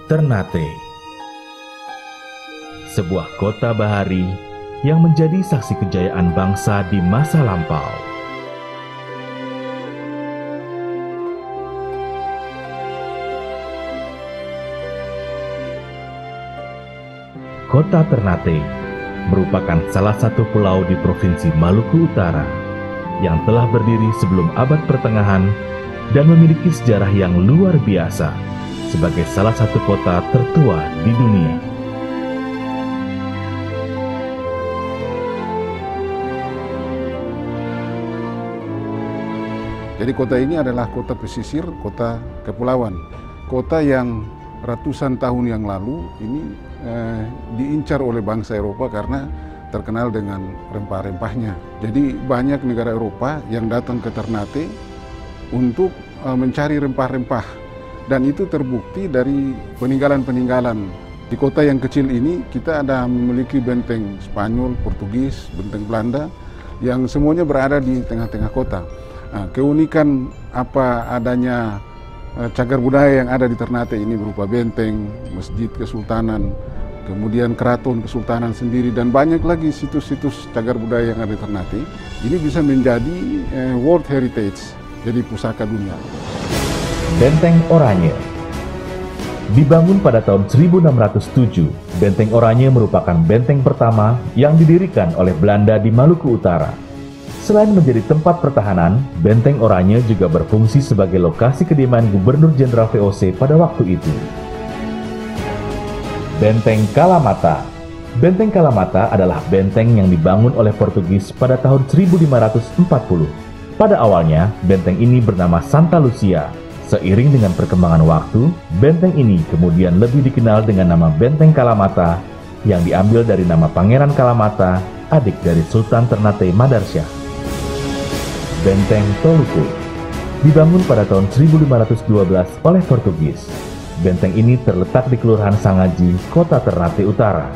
Ternate, sebuah kota bahari yang menjadi saksi kejayaan bangsa di masa lampau. Kota Ternate merupakan salah satu pulau di Provinsi Maluku Utara yang telah berdiri sebelum abad pertengahan dan memiliki sejarah yang luar biasa sebagai salah satu kota tertua di dunia. Jadi kota ini adalah kota pesisir, kota kepulauan. Kota yang ratusan tahun yang lalu ini diincar oleh bangsa Eropa karena terkenal dengan rempah-rempahnya. Jadi banyak negara Eropa yang datang ke Ternate untuk mencari rempah-rempah. Dan itu terbukti dari peninggalan-peninggalan. Di kota yang kecil ini kita ada memiliki benteng Spanyol, Portugis, benteng Belanda yang semuanya berada di tengah-tengah kota. Nah, keunikan adanya cagar budaya yang ada di Ternate ini berupa benteng, masjid kesultanan, kemudian keraton kesultanan sendiri, dan banyak lagi situs-situs cagar budaya yang ada di Ternate. Ini bisa menjadi World Heritage, jadi pusaka dunia. Benteng Oranye dibangun pada tahun 1607. Benteng Oranye merupakan benteng pertama yang didirikan oleh Belanda di Maluku Utara. Selain menjadi tempat pertahanan, Benteng Oranye juga berfungsi sebagai lokasi kediaman Gubernur Jenderal VOC pada waktu itu. Benteng Kalamata. Benteng Kalamata adalah benteng yang dibangun oleh Portugis pada tahun 1540. Pada awalnya, benteng ini bernama Santa Lucia. Seiring dengan perkembangan waktu, benteng ini kemudian lebih dikenal dengan nama Benteng Kalamata yang diambil dari nama Pangeran Kalamata, adik dari Sultan Ternate Madarsyah. Benteng Toluku dibangun pada tahun 1512 oleh Portugis. Benteng ini terletak di Kelurahan Sangaji, Kota Ternate Utara.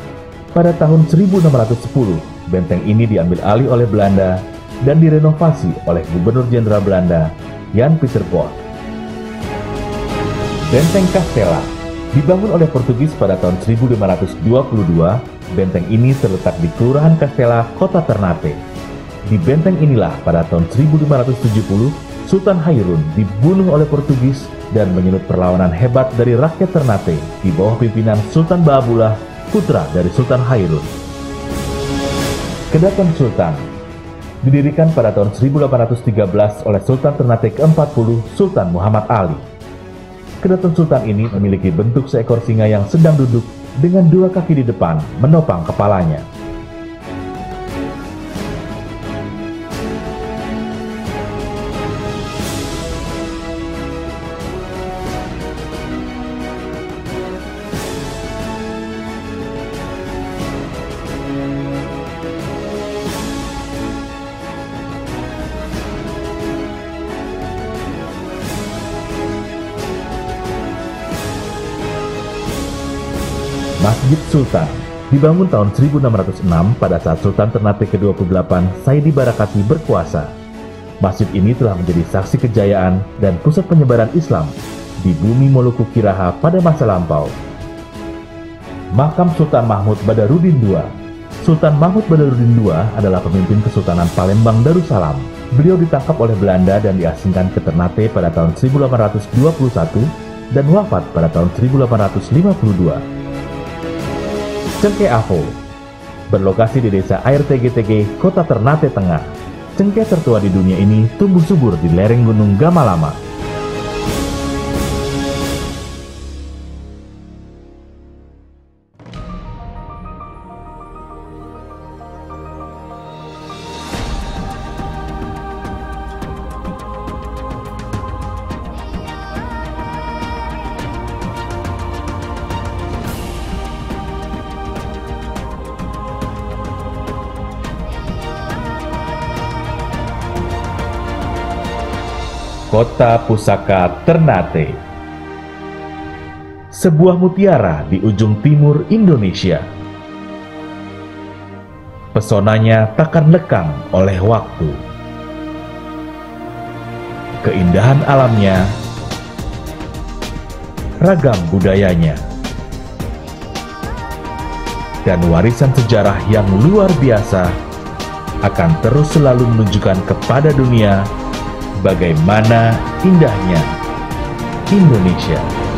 Pada tahun 1610, benteng ini diambil alih oleh Belanda dan direnovasi oleh Gubernur Jenderal Belanda, Jan Pieter Both. Benteng Castella dibangun oleh Portugis pada tahun 1522. Benteng ini terletak di Kelurahan Castella, Kota Ternate. Di benteng inilah pada tahun 1570, Sultan Hairun dibunuh oleh Portugis dan menyulut perlawanan hebat dari rakyat Ternate di bawah pimpinan Sultan Baabullah, putra dari Sultan Hairun. Kedaton Sultan didirikan pada tahun 1813 oleh Sultan Ternate ke-40, Sultan Muhammad Ali. Kedaton Sultan ini memiliki bentuk seekor singa yang sedang duduk dengan dua kaki di depan menopang kepalanya. Masjid Sultan dibangun tahun 1606 pada saat Sultan Ternate ke-28 Saidi Barakati berkuasa. Masjid ini telah menjadi saksi kejayaan dan pusat penyebaran Islam di bumi Moluku Kiraha pada masa lampau. Makam Sultan Mahmud Badarudin II. Sultan Mahmud Badarudin II adalah pemimpin Kesultanan Palembang Darussalam. Beliau ditangkap oleh Belanda dan diasingkan ke Ternate pada tahun 1821 dan wafat pada tahun 1852. Cengkeh Avo berlokasi di desa Air Tege-Tege, Kota Ternate Tengah. Cengkeh tertua di dunia ini tumbuh subur di lereng Gunung Gamalama. Kota Pusaka Ternate, sebuah mutiara di ujung timur Indonesia. Pesonanya takkan lekang oleh waktu. Keindahan alamnya, ragam budayanya, dan warisan sejarah yang luar biasa akan terus selalu menunjukkan kepada dunia bagaimana indahnya Indonesia.